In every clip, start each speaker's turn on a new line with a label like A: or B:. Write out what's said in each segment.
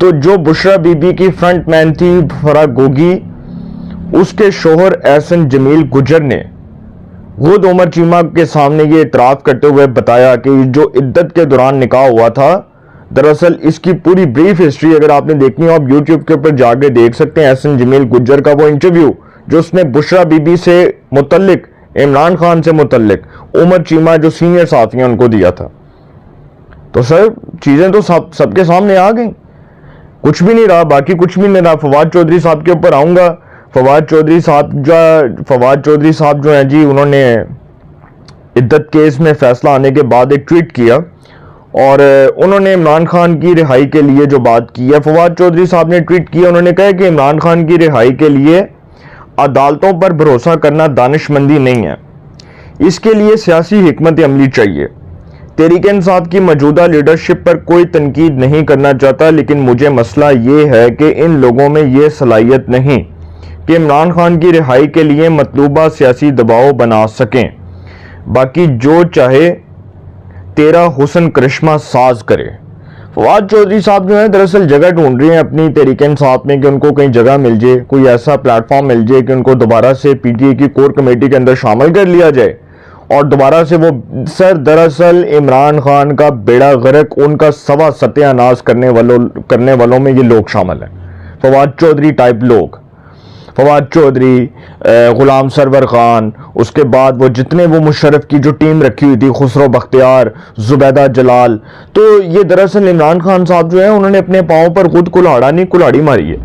A: تو جو بشرا be be کی فرنٹ مین تھی فرا گوگی، اس کے شوہر احسن جمیل گجر نے خود عمر چیمہ کے سامنے یہ اعتراف کرتے ہوئے بتایا کہ جو عدت کے دوران نکاح ہوا تھا، دراصل اس کی پوری بریف ہسٹری اگر آپ نے دیکھنی ہو آپ یوٹیوب کے اوپر جا کے دیکھ سکتے ہیں، احسن جمیل گجر کا وہ انٹرویو جو اس نے بشرا بی بی سے متعلق، عمران خان سے متعلق، عمر چیمہ جو سینئر صحافی ہیں ان کو دیا تھا۔ تو سر چیزیں تو سب کے سامنے آ گئیں، کچھ بھی نہیں رہا، باقی کچھ بھی نہیں رہا۔ فواد چودھری صاحب کے اوپر آؤں گا۔ فواد چودھری صاحب جو ہیں جی، انہوں نے عدت کیس میں فیصلہ آنے کے بعد ایک ٹویٹ کیا اور انہوں نے عمران خان کی رہائی کے لیے جو بات کی ہے، فواد چودھری صاحب نے ٹویٹ کیا، انہوں نے کہا کہ عمران خان کی رہائی کے لیے عدالتوں پر بھروسہ کرنا دانش مندی نہیں ہے، اس کے لیے سیاسی حکمت عملی چاہیے۔ تحریک انصاف کی موجودہ لیڈرشپ پر کوئی تنقید نہیں کرنا چاہتا، لیکن مجھے مسئلہ یہ ہے کہ ان لوگوں میں یہ صلاحیت نہیں کہ عمران خان کی رہائی کے لیے مطلوبہ سیاسی دباؤ بنا سکیں، باقی جو چاہے تیرا حسن کرشمہ ساز کرے۔ فواد چودھری صاحب جو ہیں دراصل جگہ ڈھونڈ رہے ہیں اپنی تحریک انصاف میں کہ ان کو کہیں جگہ مل جائے، کوئی ایسا پلیٹ فارم مل جائے کہ ان کو دوبارہ سے پی ٹی اے کی کور کمیٹی کے اندر شامل کر لیا جائے اور دوبارہ سے وہ سر دراصل عمران خان کا بیڑا غرق ان کا سوا ستیہ ناز کرنے والوں میں یہ لوگ شامل ہیں، فواد چودھری ٹائپ لوگ، فواد چودھری، غلام سرور خان، اس کے بعد وہ جتنے وہ مشرف کی جو ٹیم رکھی ہوئی تھی، خسرو بختیار، زبیدہ جلال، تو یہ دراصل عمران خان صاحب جو ہیں انہوں نے اپنے پاؤں پر خود کلہاڑی ماری ہے،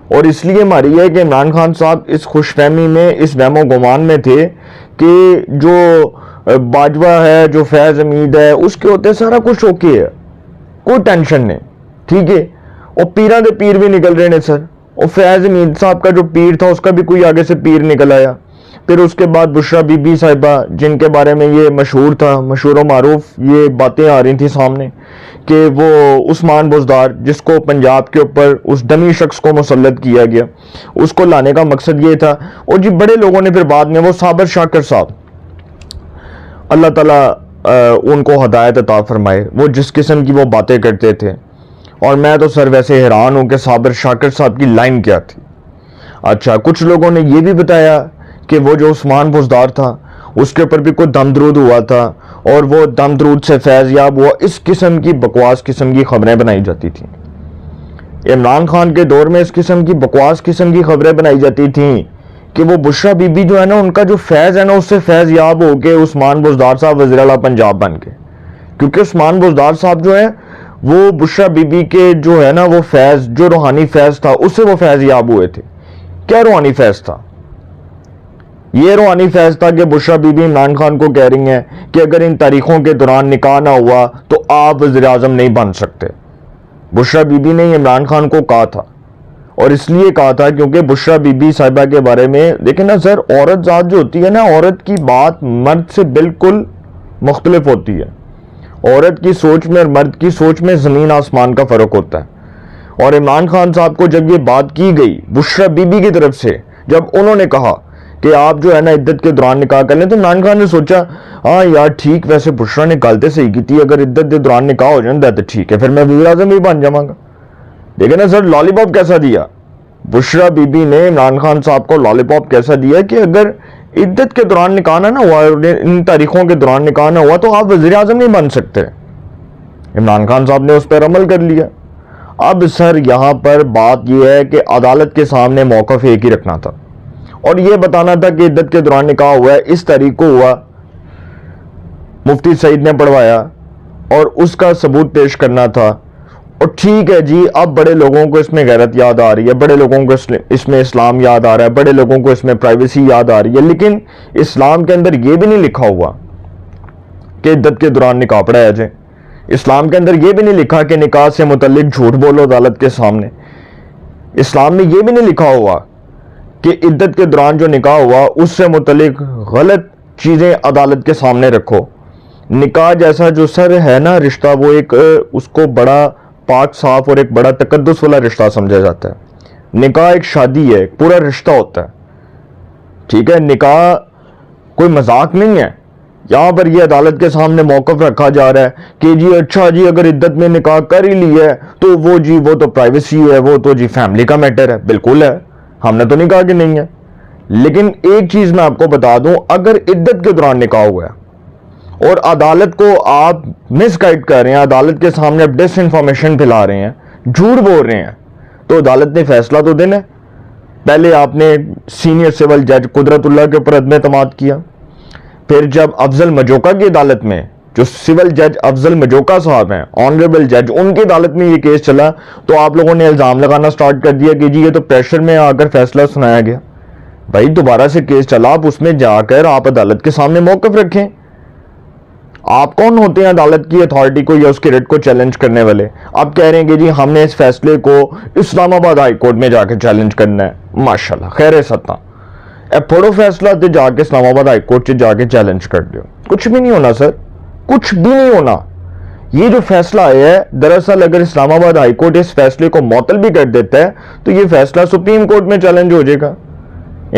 A: اور اس لیے ماری ہے کہ عمران خان صاحب اس خوش فہمی میں، اس وہم و گمان میں تھے کہ جو باجوہ ہے، جو فیض حمید ہے، اس کے ہوتے سارا کچھ اوکے ہے، کوئی ٹینشن نہیں، ٹھیک ہے۔ اور پیراں دے پیر بھی نکل رہے ہیں سر، اور فیض حمید صاحب کا جو پیر تھا اس کا بھی کوئی آگے سے پیر نکل آیا۔ پھر اس کے بعد بشرا بی بی صاحبہ جن کے بارے میں یہ مشہور و معروف یہ باتیں آ رہی تھیں سامنے کہ وہ عثمان بزدار جس کو پنجاب کے اوپر اس ڈمی شخص کو مسلط کیا گیا، اس کو لانے کا مقصد یہ تھا۔ اور جی بڑے لوگوں نے پھر بعد میں وہ صابر شاکر صاحب، اللہ تعالیٰ ان کو ہدایت عطا فرمائے، وہ جس قسم کی وہ باتیں کرتے تھے، اور میں تو سر ویسے حیران ہوں کہ صابر شاکر صاحب کی لائن کیا تھی۔ اچھا، کچھ لوگوں نے یہ بھی بتایا کہ وہ جو عثمان بزدار تھا اس کے اوپر بھی کوئی دم درود ہوا تھا اور وہ دم درود سے فیض یاب ہوا، اس قسم کی بکواس قسم کی خبریں بنائی جاتی تھیں۔ عمران خان کے دور میں اس قسم کی بکواس قسم کی خبریں بنائی جاتی تھیں کہ وہ بشرا بی بی جو ہے نا، ان کا جو فیض ہے نا، اس سے فیض یاب ہو کے عثمان بزدار صاحب وزیر اعلیٰ پنجاب بن گئے، کیونکہ عثمان بزدار صاحب جو ہے وہ بشرا بی بی کے جو ہے نا وہ فیض، جو روحانی فیض تھا اس سے وہ فیض یاب ہوئے تھے۔ کیا روحانی فیض تھا؟ یہ روحانی فیض تھا کہ بشرا بی بی عمران خان کو کہہ رہی ہیں کہ اگر ان تاریخوں کے دوران نکاح نہ ہوا تو آپ وزیر اعظم نہیں بن سکتے۔ بشرا بی بی نے عمران خان کو کہا تھا، اور اس لیے کہا تھا کیونکہ بشرا بی بی صاحبہ کے بارے میں دیکھیں نا سر، عورت ذات جو ہوتی ہے نا، عورت کی بات مرد سے بالکل مختلف ہوتی ہے۔ عورت کی سوچ میں اور مرد کی سوچ میں زمین آسمان کا فرق ہوتا ہے۔ اور عمران خان صاحب کو جب یہ بات کی گئی بشرا بی بی کی طرف سے، جب انہوں نے کہا کہ آپ جو ہے نا عدت کے دوران نکاح کر لیں، تو عمران خان نے سوچا ہاں یار ٹھیک، ویسے بشرا نے غلطی صحیح کی تھی، اگر عدت کے دوران نکاح ہو جائے تو ٹھیک ہے، پھر میں وزیر اعظم بھی بن جاؤں گا۔ دیکھیں نا سر، لالی پاپ کیسا دیا بشرا بی بی نے عمران خان صاحب کو، لالی پاپ کیسا دیا کہ اگر عدت کے دوران نکاح نہ ہوا، ان تاریخوں کے دوران نکاح نہ ہوا تو آپ وزیر اعظم نہیں بن سکتے۔ عمران خان صاحب نے اس پر عمل کر لیا۔ اب سر یہاں پر بات یہ ہے کہ عدالت کے سامنے موقف ایک ہی رکھنا تھا اور یہ بتانا تھا کہ عدت کے دوران نکاح ہوا ہے، اس تاریخ کو ہوا، مفتی سعید نے پڑھوایا اور اس کا ثبوت پیش کرنا تھا۔ اور ٹھیک ہے جی، اب بڑے لوگوں کو اس میں غیرت یاد آ رہی ہے، بڑے لوگوں کو اس میں اسلام یاد آ رہا ہے، بڑے لوگوں کو اس میں پرائیویسی یاد آ رہی ہے، لیکن اسلام کے اندر یہ بھی نہیں لکھا ہوا کہ عدت کے دوران نکاح پڑھایا جائے۔ اسلام کے اندر یہ بھی نہیں لکھا کہ نکاح سے متعلق جھوٹ بولو عدالت کے سامنے۔ اسلام میں یہ بھی نہیں لکھا ہوا کہ عدت کے دوران جو نکاح ہوا اس سے متعلق غلط چیزیں عدالت کے سامنے رکھو۔ نکاح جیسا جو سر ہے نا رشتہ، وہ ایک اس کو بڑا پاک صاف اور ایک بڑا تقدس والا رشتہ سمجھا جاتا ہے۔ نکاح ایک شادی ہے، پورا رشتہ ہوتا ہے، ٹھیک ہے۔ نکاح کوئی مذاق نہیں ہے، یہاں پر یہ عدالت کے سامنے موقف رکھا جا رہا ہے کہ جی اچھا جی اگر عدت میں نکاح کر ہی لی ہے تو وہ تو پرائیویسی ہے، وہ تو جی فیملی کا میٹر ہے. بالکل ہے، ہم نے تو نہیں کہا کہ نہیں ہے. لیکن ایک چیز میں آپ کو بتا دوں، اگر عدت کے دوران نکاح ہوا ہے اور عدالت کو آپ مس گائیڈ کر رہے ہیں، عدالت کے سامنے آپ ڈس انفارمیشن پھیلا رہے ہیں، جھوٹ بول رہے ہیں، تو عدالت نے فیصلہ تو دینا ہے. پہلے آپ نے سینئر سول جج قدرت اللہ کے اوپر عدم اعتماد کیا، پھر جب افضل مجوکا کی عدالت میں، جو سول جج افضل مجوکا صاحب ہیں، آنریبل جج، ان کی عدالت میں یہ کیس چلا تو آپ لوگوں نے الزام لگانا سٹارٹ کر دیا کہ جی یہ تو پریشر میں آ کر فیصلہ سنایا گیا. بھائی دوبارہ سے کیس چلا، آپ اس میں جا کر آپ عدالت کے سامنے موقف رکھیں. آپ کون ہوتے ہیں عدالت کی اتھارٹی کو یا اس کے ریٹ کو چیلنج کرنے والے؟ آپ کہہ رہے ہیں کہ جی ہم نے اس فیصلے کو اسلام آباد ہائی کورٹ میں جا کے چیلنج کرنا ہے. ماشاءاللہ، خیر ستاں اے پھوڑو فیصلہ تے جا کے اسلام آباد ہائی کورٹ سے جا کے چیلنج کر دو. کچھ بھی نہیں ہونا سر، کچھ بھی نہیں ہونا. یہ جو فیصلہ آیا ہے، دراصل اگر اسلام آباد ہائی کورٹ اس فیصلے کو معطل بھی کر دیتا ہے تو یہ فیصلہ سپریم کورٹ میں چیلنج ہو جائے گا.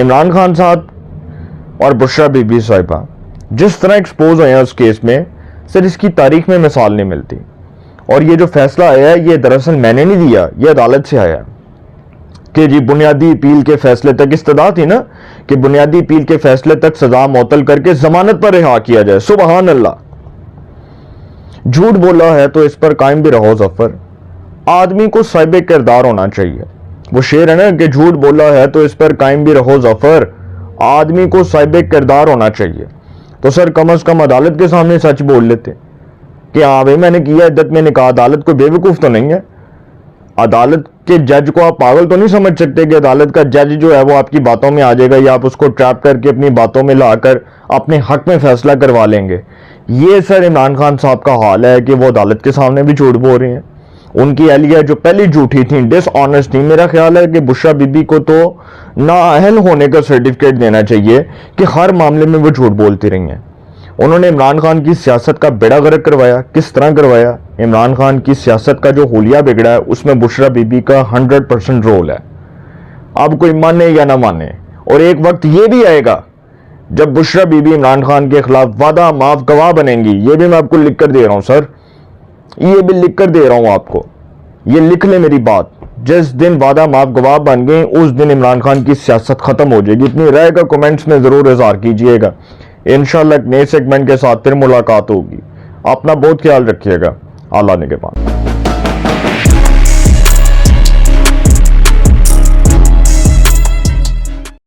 A: عمران خان صاحب اور بشرا بی بی صاحبہ جس طرح ایکسپوز ہوئے ہیں اس کیس میں، سر اس کی تاریخ میں مثال نہیں ملتی. اور یہ جو فیصلہ آیا ہے یہ دراصل میں نے نہیں دیا، یہ عدالت سے آیا کہ جی بنیادی اپیل کے فیصلے تک استدعا تھی نا کہ بنیادی اپیل کے فیصلے تک سزا معطل کر کے ضمانت پر رہا کیا جائے. سبحان اللہ. جھوٹ بولا ہے تو اس پر قائم بھی رہو ظفر. آدمی کو صاحب کردار ہونا چاہیے. وہ شعر ہے نا کہ جھوٹ بولا ہے تو اس پر قائم بھی رہو ظفر. آدمی کو صاحب کردار ہونا چاہیے. تو سر کم از کم عدالت کے سامنے سچ بول لیتے کہ ہاں بھائی میں نے کیا عدت میں نکاح. عدالت کو بے وقوف تو نہیں ہے. عدالت کے جج کو آپ پاگل تو نہیں سمجھ سکتے کہ عدالت کا جج جو ہے وہ آپ کی باتوں میں آ جائے گا یا آپ اس کو ٹریپ کر کے اپنی باتوں میں لا کر اپنے حق میں فیصلہ کروا لیں گے. یہ سر عمران خان صاحب کا حال ہے کہ وہ عدالت کے سامنے بھی جھوٹ بول رہے ہیں. ان کی اہلیہ جو پہلی جھوٹی تھیں، ڈس آنیسٹ تھیں، میرا خیال ہے کہ بشرا بی بی کو تو نااہل ہونے کا سرٹیفکیٹ دینا چاہیے کہ ہر معاملے میں وہ جھوٹ بولتی رہی ہیں. انہوں نے عمران خان کی سیاست کا بیڑا غرق کروایا. کس طرح کروایا؟ عمران خان کی سیاست کا جو حولیہ بگڑا ہے اس میں بشرا بی بی کا 100% رول ہے. اب کوئی مانے یا نہ مانے، اور ایک وقت یہ بھی آئے گا جب بشرا بی بی عمران خان کے خلاف وعدہ معاف گواہ بنیں گی. یہ بھی میں آپ کو لکھ کر دے رہا ہوں سر، یہ بھی لکھ کر دے رہا ہوں آپ کو. یہ لکھ لیں میری بات، جس دن وعدہ معاف گواہ بن گئے اس دن عمران خان کی سیاست ختم ہو جائے گی. اتنی رائے کا کومنٹس میں ضرور اظہار کیجئے گا. انشاءاللہ ایک نئے سیگمنٹ کے ساتھ پھر ملاقات ہوگی. اپنا بہت خیال رکھیے گا. اللہ نگہبان.